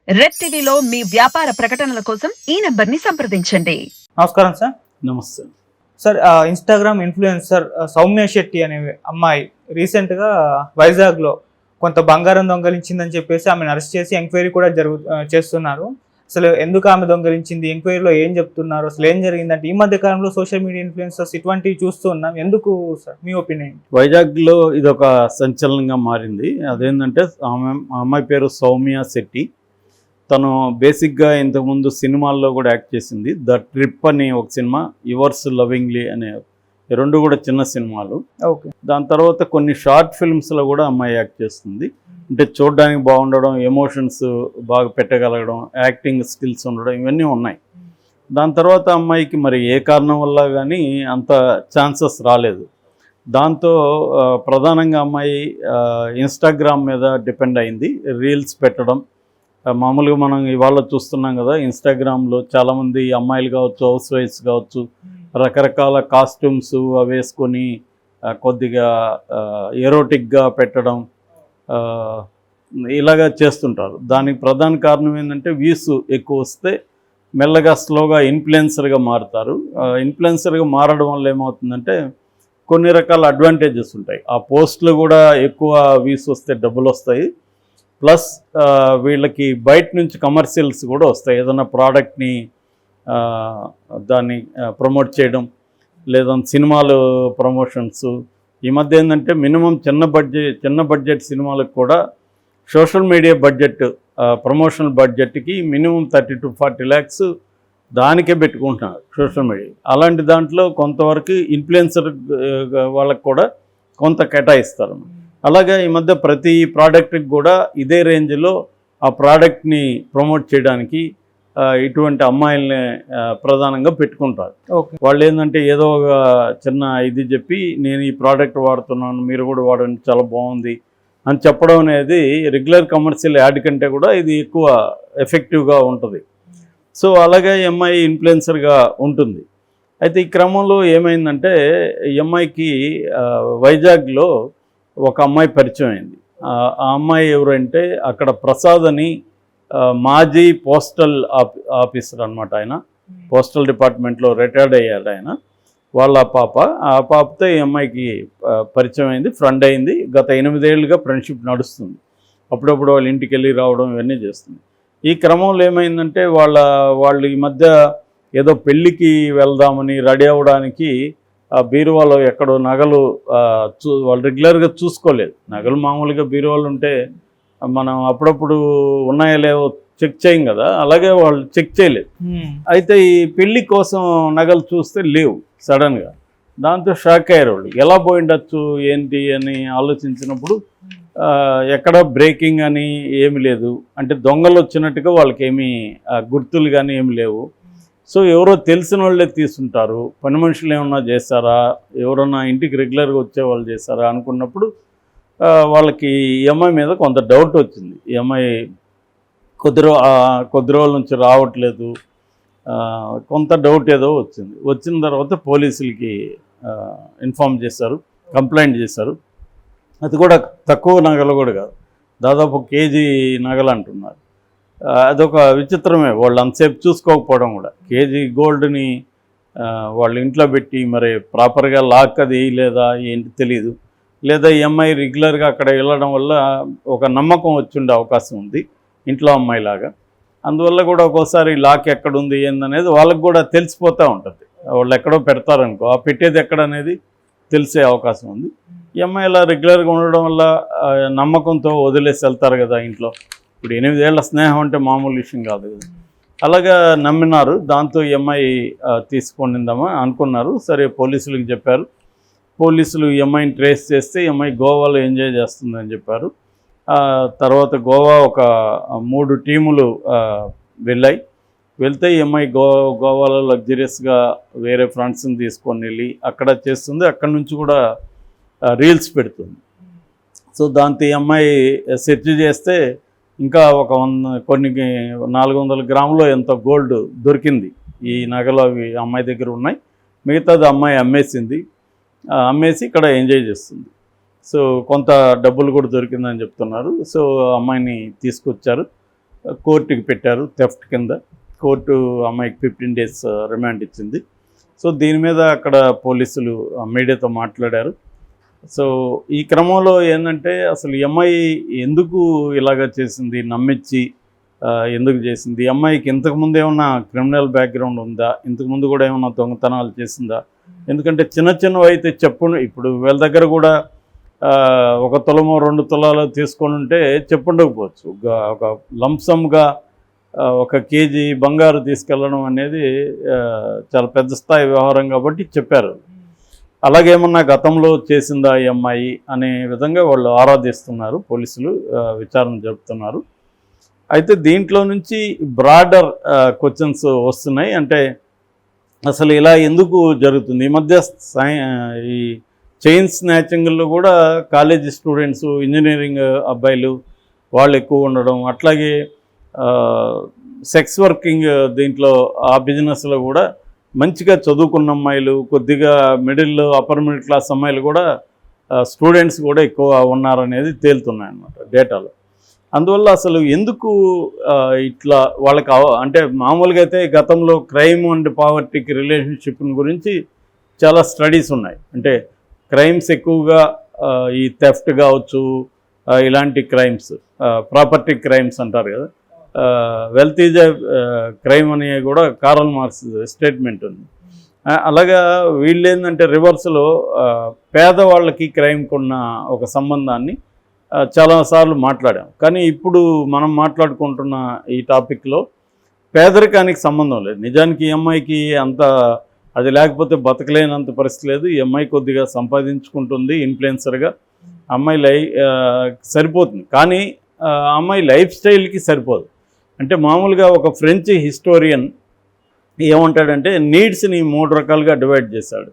Red టీవీలో మీ వ్యాపార ప్రకటనల కోసం ఈ నంబర్ని సంప్రదించండి. నమస్కారం సార్. నమస్తే. Sir Instagram influencer Soumya Shetty అనే అమ్మాయి రీసెంట్గా వైజాగ్లో కొంత బంగారం దొంగలించిందని చెప్పేసి ఆమెను అరెస్ట్ చేసి ఎంక్వైరీ కూడా చేస్తున్నారు. అసలు ఎందుకు ఆమె దొంగలించింది, ఎంక్వైరీలో ఏం చెప్తున్నారు, అసలు ఏం జరిగిందంటే ఈ మధ్య కాలంలో సోషల్ మీడియా ఇన్ఫ్లుయెన్సర్స్ ఇటువంటివి చూస్తూ ఉన్నాం. ఎందుకు సార్, మీ ఒపీనియన్? వైజాగ్లో ఇది ఒక సంచలనంగా మారింది. అదేంటంటే అమ్మాయి పేరు సౌమ్య శెట్టి. తను బేసిక్గా ఇంతకుముందు సినిమాల్లో కూడా యాక్ట్ చేసింది. ద ట్రిప్ అని ఒక సినిమా, యువర్స్ లవింగ్లీ అనే రెండు కూడా చిన్న సినిమాలు. ఓకే. దాని తర్వాత కొన్ని షార్ట్ ఫిల్మ్స్లో కూడా అమ్మాయి యాక్ట్ చేస్తుంది. అంటే చూడడానికి బాగుండడం, ఎమోషన్స్ బాగా పెట్టగలగడం, యాక్టింగ్ స్కిల్స్ ఉండడం, ఇవన్నీ ఉన్నాయి. దాని తర్వాత అమ్మాయికి మరి ఏ కారణం వల్ల కానీ అంత ఛాన్సెస్ రాలేదు. దాంతో ప్రధానంగా అమ్మాయి ఇన్స్టాగ్రామ్ మీద డిపెండ్ అయింది. రీల్స్ పెట్టడం మామూలుగా మనం ఇవాళ చూస్తున్నాం కదా, ఇన్స్టాగ్రామ్లో చాలామంది అమ్మాయిలు కావచ్చు, హౌస్ వైఫ్స్ కావచ్చు, రకరకాల కాస్ట్యూమ్స్ అవి వేసుకొని కొద్దిగా ఎరోటిక్గా పెట్టడం ఇలాగా చేస్తుంటారు. దానికి ప్రధాన కారణం ఏంటంటే వ్యూస్ ఎక్కువ వస్తే మెల్లగా స్లోగా ఇన్ఫ్లుయెన్సర్గా మారుతారు. ఇన్ఫ్లుయెన్సర్గా మారడం వల్ల ఏమవుతుందంటే కొన్ని రకాల అడ్వాంటేజెస్ ఉంటాయి. ఆ పోస్టులు కూడా ఎక్కువ వ్యూస్ వస్తే డబ్బులు వస్తాయి. ప్లస్ వీళ్ళకి బయట నుంచి కమర్షియల్స్ కూడా వస్తాయి. ఏదైనా ప్రోడక్ట్ని దాన్ని ప్రమోట్ చేయడం, లేదా సినిమాలు ప్రమోషన్స్. ఈ మధ్య ఏంటంటే మినిమం చిన్న బడ్జెట్ సినిమాలకు కూడా సోషల్ మీడియా బడ్జెట్, ప్రమోషనల్ బడ్జెట్కి మినిమం 30 to 40 lakhs దానికే పెట్టుకుంటున్నారు సోషల్ మీడియా. అలాంటి దాంట్లో కొంతవరకు ఇన్ఫ్లుయెన్సర్ వాళ్ళకు కూడా కొంత కేటాయిస్తారు. అలాగే ఈ మధ్య ప్రతి ప్రోడక్ట్కి కూడా ఇదే రేంజ్లో ఆ ప్రోడక్ట్ని ప్రమోట్ చేయడానికి ఇటువంటి అమ్మాయిల్ని ప్రధానంగా పెట్టుకుంటారు. వాళ్ళు ఏంటంటే ఏదో ఒక చిన్న ఇది చెప్పి నేను ఈ ప్రోడక్ట్ వాడుతున్నాను, మీరు కూడా వాడండి, చాలా బాగుంది అని చెప్పడం అనేది రెగ్యులర్ కమర్షియల్ యాడ్ కంటే కూడా ఇది ఎక్కువ ఎఫెక్టివ్గా ఉంటుంది. సో అలాగే ఈ అమ్మాయి ఇన్ఫ్లుయెన్సర్గా ఉంటుంది. అయితే ఈ క్రమంలో ఏమైందంటే ఈ అమ్మాయికి వైజాగ్లో ఒక అమ్మాయి పరిచయం అయింది. ఆ అమ్మాయి ఎవరంటే అక్కడ ప్రసాద్ అని మాజీ పోస్టల్ ఆఫీసర్ అనమాట. ఆయన పోస్టల్ డిపార్ట్మెంట్లో రిటైర్డ్ అయ్యాడు ఆయన. వాళ్ళ ఆ పాపతో ఈ అమ్మాయికి పరిచయం అయింది, ఫ్రెండ్ అయింది. గత 8 ఏళ్ళుగా ఫ్రెండ్షిప్ నడుస్తుంది. అప్పుడప్పుడు వాళ్ళ ఇంటికి వెళ్ళి రావడం ఇవన్నీ చేస్తుంది. ఈ క్రమంలో ఏమైందంటే వాళ్ళు ఈ మధ్య ఏదో పెళ్ళికి వెళ్దామని రెడీ అవ్వడానికి ఆ బీరువాలో ఎక్కడో నగలు వాళ్ళు రెగ్యులర్గా చూసుకోలేదు. నగలు మామూలుగా బీరువాలు ఉంటే మనం అప్పుడప్పుడు ఉన్నాయో లేవో చెక్ చేయం కదా, అలాగే వాళ్ళు చెక్ చేయలేదు. అయితే ఈ పెళ్లి కోసం నగలు చూస్తే లేవు సడన్గా. దాంతో షాక్ అయ్యారు వాళ్ళు. ఎలా పోయిండొచ్చు ఏంటి అని ఆలోచించినప్పుడు ఎక్కడ బ్రేకింగ్ అని ఏమి లేదు. అంటే దొంగలు వచ్చినట్టుగా వాళ్ళకి ఏమీ గుర్తులు కానీ ఏమి లేవు. సో ఎవరో తెలిసిన వాళ్ళే తీసుంటారు, పని మనుషులు ఏమన్నా చేస్తారా, ఎవరన్నా ఇంటికి రెగ్యులర్గా వచ్చేవాళ్ళు చేస్తారా అనుకున్నప్పుడు వాళ్ళకి ఈ అమ్మాయి మీద కొంత డౌట్ వచ్చింది. ఈ అమ్మాయి కొద్ది రోజుల నుంచి రావట్లేదు, కొంత డౌట్ ఏదో వచ్చింది. వచ్చిన తర్వాత పోలీసులకి ఇన్ఫామ్ చేశారు, కంప్లైంట్ చేశారు. అది కూడా తక్కువ నగలు కూడా కాదు, దాదాపు కేజీ నగలు అంటున్నారు. అదొక విచిత్రమే, వాళ్ళు అంతసేపు చూసుకోకపోవడం కూడా. కేజీ గోల్డ్ని వాళ్ళ ఇంట్లో పెట్టి మరి ప్రాపర్గా లాక్ అది వేయలేదా ఏంటి తెలియదు. లేదా ఈ అమ్మాయి రెగ్యులర్గా అక్కడ వెళ్ళడం వల్ల ఒక నమ్మకం వచ్చి ఉండే అవకాశం ఉంది ఇంట్లో అమ్మాయిలాగా. అందువల్ల కూడా ఒక్కోసారి లాక్ ఎక్కడుంది ఏందనేది వాళ్ళకి కూడా తెలిసిపోతూ ఉంటుంది. వాళ్ళు ఎక్కడో పెడతారనుకో, ఆ పెట్టేది ఎక్కడనేది తెలిసే అవకాశం ఉంది. ఈ అమ్మాయి ఇలా రెగ్యులర్గా ఉండడం వల్ల నమ్మకంతో వదిలేసి వెళ్తారు కదా ఇంట్లో. ఇప్పుడు 8 ఏళ్ల స్నేహం అంటే మామూలు విషయం కాదు కదా. అలాగా నమ్మినారు. దాంతో ఈ అమ్మాయి తీసుకొనిందామా అనుకున్నారు. సరే పోలీసులకు చెప్పారు. పోలీసులు ఈ అమ్మాయిని ట్రేస్ చేస్తే ఈ అమ్మాయి గోవాలో ఎంజాయ్ చేస్తుందని చెప్పారు. తర్వాత గోవా ఒక 3 టీములు వెళ్తే ఈ అమ్మాయి గోవాలో లగ్జరియస్గా వేరే ఫ్రెండ్స్ని తీసుకొని వెళ్ళి అక్కడ చేస్తుంది. అక్కడ నుంచి కూడా రీల్స్ పెడుతుంది. సో దాంతో ఈ అమ్మాయి సెర్చ్ చేస్తే ఇంకా ఒక కొన్ని 400 గ్రాములు ఎంతో గోల్డ్ దొరికింది. ఈ నగలు అవి అమ్మాయి దగ్గర ఉన్నాయి. మిగతాది అమ్మాయి అమ్మేసి ఇక్కడ ఎంజాయ్ చేస్తుంది. సో కొంత డబ్బులు కూడా దొరికిందని చెప్తున్నారు. సో అమ్మాయిని తీసుకొచ్చారు. కోర్టుకి పెట్టారు థెఫ్ట్ కింద. కోర్టు అమ్మాయికి 15 days రిమాండ్ ఇచ్చింది. సో దీని మీద అక్కడ పోలీసులు మీడియాతో మాట్లాడారు. సో ఈ క్రమంలో ఏంటంటే అసలు ఈ అమ్మాయి ఎందుకు ఇలాగ చేసింది, నమ్మించి ఎందుకు చేసింది, ఈ అమ్మాయికి ఇంతకుముందు ఏమన్నా క్రిమినల్ బ్యాక్గ్రౌండ్ ఉందా, ఇంతకుముందు కూడా ఏమన్నా దొంగతనాలు చేసిందా? ఎందుకంటే చిన్న చిన్నవి అయితే ఇప్పుడు వీళ్ళ దగ్గర కూడా 1 తులమో 2 తులాలు తీసుకొని ఉంటే చెప్పుండకపోవచ్చు. ఒక లంసమ్గా 1 kg బంగారు తీసుకెళ్ళడం అనేది చాలా పెద్ద స్థాయి వ్యవహారం కాబట్టి చెప్పారు. అలాగేమన్నా గతంలో చేసిందా ఈ అమ్మాయి అనే విధంగా వాళ్ళు ఆరాధిస్తున్నారు, పోలీసులు విచారణ జరుపుతున్నారు. అయితే దీంట్లో నుంచి బ్రాడర్ క్వశ్చన్స్ వస్తున్నాయి. అంటే అసలు ఇలా ఎందుకు జరుగుతుంది? ఈ మధ్య ఈ చైన్ స్నాచింగ్లో కూడా కాలేజీ స్టూడెంట్స్, ఇంజనీరింగ్ అబ్బాయిలు వాళ్ళు ఎక్కువ ఉండడం, అట్లాగే సెక్స్ వర్కింగ్ దీంట్లో ఆ బిజినెస్లో కూడా మంచిగా చదువుకున్న అమ్మాయిలు, కొద్దిగా అప్పర్ మిడిల్ క్లాస్ అమ్మాయిలు కూడా స్టూడెంట్స్ కూడా ఎక్కువ ఉన్నారనేది తేలుతున్నాయి అన్నమాట డేటాలో. అందువల్ల అసలు ఎందుకు ఇట్లా వాళ్ళకి అంటే మామూలుగా అయితే గతంలో క్రైమ్ అండ్ పావర్టీకి రిలేషన్షిప్ గురించి చాలా స్టడీస్ ఉన్నాయి. అంటే క్రైమ్స్ ఎక్కువగా ఈ థెఫ్ట్ కావచ్చు, ఇలాంటి క్రైమ్స్, ప్రాపర్టీ క్రైమ్స్ అంటారు కదా, వెల్త్ ఈజ్ ఎ క్రైమ్ అనే కూడా కార్ల్ మార్క్స్ స్టేట్మెంట్ ఉంది. అలాగా వీళ్ళు ఏంటంటే రివర్స్లో పేదవాళ్ళకి క్రైమ్కి ఉన్న ఒక సంబంధాన్ని చాలాసార్లు మాట్లాడాం. కానీ ఇప్పుడు మనం మాట్లాడుకుంటున్న ఈ టాపిక్లో పేదరికానికి సంబంధం లేదు. నిజానికి ఈ అమ్మాయికి అంత అది లేకపోతే బతకలేనంత పరిస్థితి లేదు. ఈ అమ్మాయి కొద్దిగా సంపాదించుకుంటుంది ఇన్ఫ్లుయెన్సర్గా, అమ్మాయి సరిపోతుంది. కానీ ఆ అమ్మాయి లైఫ్ స్టైల్కి సరిపోదు. అంటే మామూలుగా ఒక ఫ్రెంచ్ హిస్టోరియన్ ఏమంటాడంటే నీడ్స్ని 3 రకాలుగా డివైడ్ చేశాడు.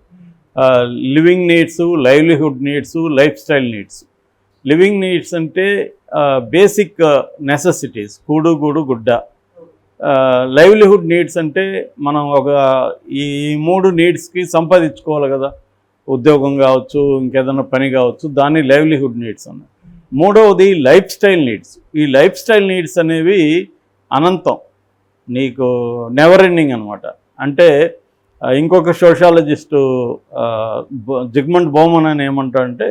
Living needs, livelihood needs, life style needs. Living needs అంటే బేసిక్ నెసెసిటీస్, కూడు గూడు గుడ్డ. లైవ్లీహుడ్ నీడ్స్ అంటే మనం ఈ 3 నీడ్స్కి సంపాదించుకోవాలి కదా, ఉద్యోగం కావచ్చు, ఇంకేదైనా పని కావచ్చు, దాన్ని లైవ్లీహుడ్ నీడ్స్ అన్నారు. మూడవది లైఫ్ స్టైల్ నీడ్స్. ఈ లైఫ్ స్టైల్ నీడ్స్ అనేవి అనంతం, నీకు నెవర్ ఎండింగ్ అనమాట. అంటే ఇంకొక సోషాలజిస్టు జిగ్మంట్ బౌమన్ అని ఏమంటాడంటే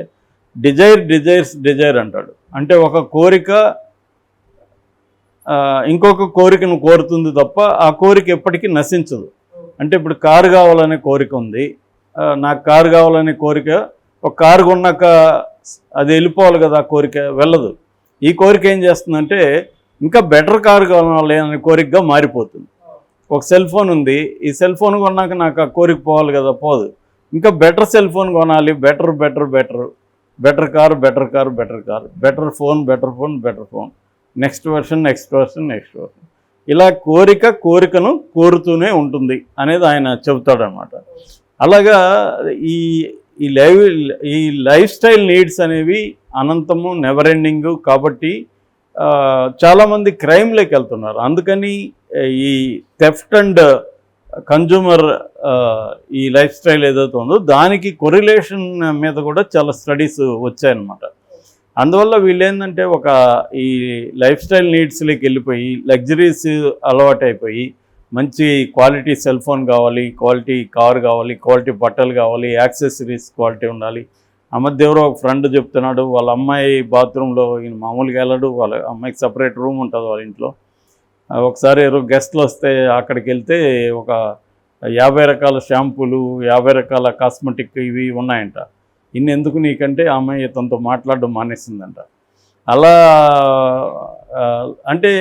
డిజైర్ అంటాడు. అంటే ఒక కోరిక ఇంకొక కోరికను కోరుతుంది తప్ప ఆ కోరిక ఎప్పటికీ నశించదు. అంటే ఇప్పుడు కారు కావాలనే కోరిక ఉంది, నాకు కారు కావాలనే కోరిక, ఒక కారు కొన్నాక అది వెళ్ళిపోవాలి కదా, ఆ కోరిక వెళ్ళదు. ఈ కోరిక ఏం చేస్తుందంటే ఇంకా బెటర్ కారు కావాలి అనే కోరికగా మారిపోతుంది. ఒక సెల్ ఫోన్ ఉంది, ఈ సెల్ ఫోన్ కొన్నాక నాకు ఆ కోరిక పోవాలి కదా, పోదు. ఇంకా బెటర్ సెల్ ఫోన్ కొనాలి, better car, better phone, next version. ఇలా కోరికను కోరుతూనే ఉంటుంది అనేది ఆయన చెబుతాడనమాట. అలాగా ఈ లైఫ్ స్టైల్ నీడ్స్ అనేవి అనంతము, నెవర్ ఎండింగ్. కాబట్టి చాలామంది క్రైమ్లోకి వెళ్తున్నారు. అందుకని ఈ థెఫ్ట్ అండ్ కన్జ్యూమర్ ఈ లైఫ్ స్టైల్ ఏదైతే ఉందో దానికి కొరిలేషన్ మీద కూడా చాలా స్టడీస్ వచ్చాయన్నమాట. అందువల్ల వీళ్ళు ఏంటంటే ఈ లైఫ్ స్టైల్ నీడ్స్లోకి వెళ్ళిపోయి లగ్జరీస్ అలవాటైపోయి మంచి క్వాలిటీ సెల్ ఫోన్ కావాలి, క్వాలిటీ కార్ కావాలి, క్వాలిటీ బట్టలు కావాలి, యాక్సెసరీస్ క్వాలిటీ ఉండాలి. ఆ మధ్య ఎవరో ఒక ఫ్రెండ్ చెప్తున్నాడు, వాళ్ళ అమ్మాయి బాత్రూంలో ఈయన మామూలుగా వెళ్ళడు, వాళ్ళ అమ్మాయికి సపరేట్ రూమ్ ఉంటుంది వాళ్ళ ఇంట్లో. ఒకసారి ఎవరో గెస్ట్లు వస్తే అక్కడికి వెళ్తే ఒక 50 రకాల షాంపూలు, 50 రకాల కాస్మెటిక్ ఇవి ఉన్నాయంట. ఎందుకు నీకంటే ఆ అమ్మాయి తనతో మాట్లాడడం మానేసిందంట. అలా అంటే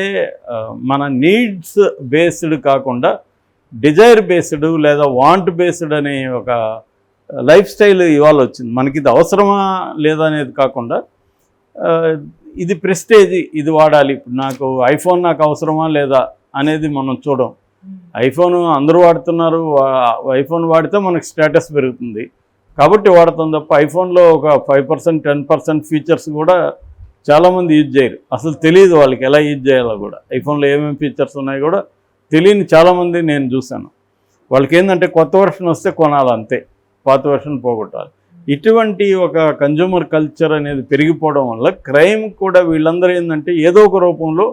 మన నీడ్స్ బేస్డ్ కాకుండా డిజైర్ బేస్డ్ లేదా వాంట్ బేస్డ్ అనే ఒక లైఫ్ స్టైల్ ఇవాళ వచ్చింది. మనకి ఇది అవసరమా లేదా అనేది కాకుండా ఇది ప్రెస్టేజ్, ఇది వాడాలి, ఇప్పుడు నాకు ఐఫోన్ నాకు అవసరమా లేదా అనేది మనం చూడం. ఐఫోన్ అందరూ వాడుతున్నారు, ఐఫోన్ వాడితే మనకు స్టేటస్ పెరుగుతుంది కాబట్టి వాడతాం తప్ప ఐఫోన్లో ఒక 5% 10% ఫీచర్స్ కూడా చాలామంది యూజ్ చేయరు. అసలు తెలియదు వాళ్ళకి ఎలా యూజ్ చేయాలో కూడా. ఐఫోన్లో ఏమేమి ఫీచర్స్ ఉన్నాయో కూడా తెలియని చాలామంది నేను చూశాను. వాళ్ళకి ఏంటంటే కొత్త వర్షన్ వస్తే కొనాలి అంతే, పాత వర్షన్ పోగొట్టాలి. ఇటువంటి ఒక కన్జ్యూమర్ కల్చర్ అనేది పెరిగిపోవడం వల్ల క్రైమ్ కూడా వీళ్ళందరూ ఏంటంటే ఏదో ఒక రూపంలో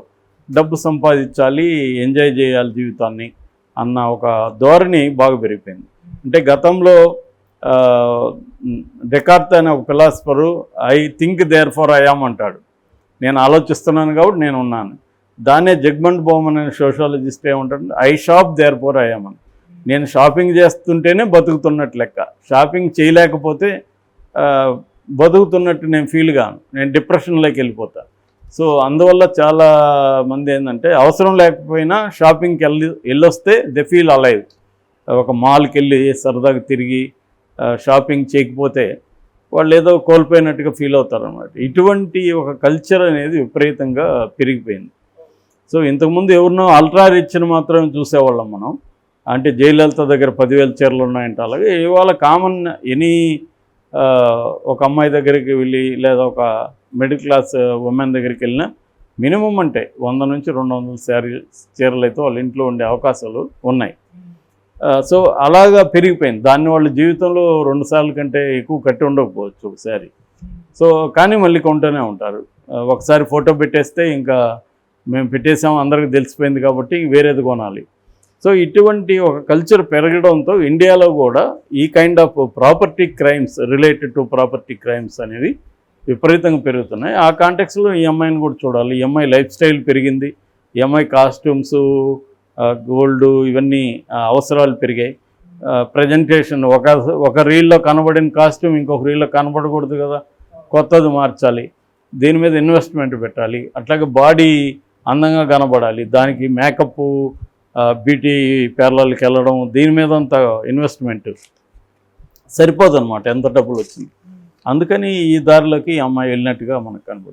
డబ్బు సంపాదించాలి, ఎంజాయ్ చేయాలి జీవితాన్ని అన్న ఒక ధోరణి బాగా పెరిగిపోయింది. అంటే గతంలో డెకార్త్ అనే ఒక philosopher I think therefore I am అంటాడు. నేను ఆలోచిస్తున్నాను కాబట్టి నేను ఉన్నాను. దాన్నే జగ్మంట్ బౌమన్ అనే సోషాలజిస్ట్ ఏమంటాడు, I shop therefore I am అని. నేను షాపింగ్ చేస్తుంటేనే బతుకుతున్నట్టు లెక్క, షాపింగ్ చేయలేకపోతే బతుకుతున్నట్టు నేను ఫీల్ గాను, నేను డిప్రెషన్లోకి వెళ్ళిపోతాను. సో అందువల్ల చాలా మంది ఏంటంటే అవసరం లేకపోయినా షాపింగ్కి వెళ్ళొస్తే దే ఫీల్ అలైవ్. ఒక మాల్కి వెళ్ళి సరదాగా తిరిగి షాపింగ్ చేయకపోతే వాళ్ళు ఏదో కోల్పోయినట్టుగా ఫీల్ అవుతారు అన్నమాట. ఇటువంటి ఒక కల్చర్ అనేది విపరీతంగా పెరిగిపోయింది. సో ఇంతకుముందు ఎవరినో అల్ట్రా రిచ్ని మాత్రమే చూసేవాళ్ళం మనం. అంటే జయలలిత దగ్గర 10,000 చీరలు ఉన్నాయంటే, అలాగే ఇవాళ కామన్ ఎనీ ఒక అమ్మాయి దగ్గరికి వెళ్ళి లేదా ఒక మిడిల్ క్లాస్ ఉమెన్ దగ్గరికి వెళ్ళినా మినిమం అంటే 100 నుంచి 200 చీరలు అయితే వాళ్ళ ఇంట్లో ఉండే అవకాశాలు ఉన్నాయి. సో అలాగా పెరిగిపోయింది. దాన్ని వాళ్ళ జీవితంలో 2 సార్లు కంటే ఎక్కువ కట్టి ఉండకపోవచ్చు ఒకసారి. సో కానీ మళ్ళీ కొంటూనే ఉంటారు. ఒకసారి ఫోటో పెట్టేస్తే ఇంకా మేము పెట్టేసాము అందరికీ తెలిసిపోయింది కాబట్టి వేరేది కొనాలి. సో ఇటువంటి ఒక కల్చర్ పెరగడంతో ఇండియాలో కూడా ఈ kind of property crimes, related to property crimes అనేవి విపరీతంగా పెరుగుతున్నాయి. ఆ కాంటెక్స్లో ఈ అమ్మాయిని కూడా చూడాలి. ఈ అమ్మాయి లైఫ్ స్టైల్ పెరిగింది, ఈ అమ్మాయి కాస్ట్యూమ్స్, గోల్డ్, ఇవన్నీ అవసరాలు పెరిగాయి. ప్రజెంటేషన్ ఒక రీల్లో కనబడిన కాస్ట్యూమ్ ఇంకొక రీల్లో కనబడకూడదు కదా, కొత్తది మార్చాలి, దీని మీద ఇన్వెస్ట్మెంట్ పెట్టాలి. అట్లాగే బాడీ అందంగా కనబడాలి, దానికి మేకప్, బ్యూటీ పార్లర్కి వెళ్ళడం, దీని మీద అంత ఇన్వెస్ట్మెంట్ సరిపోదు అనమాట ఎంత డబ్బులు వచ్చింది. అందుకని ఈ దారిలోకి అమ్మాయి వెళ్ళినట్టుగా మనకు కనబడుతుంది.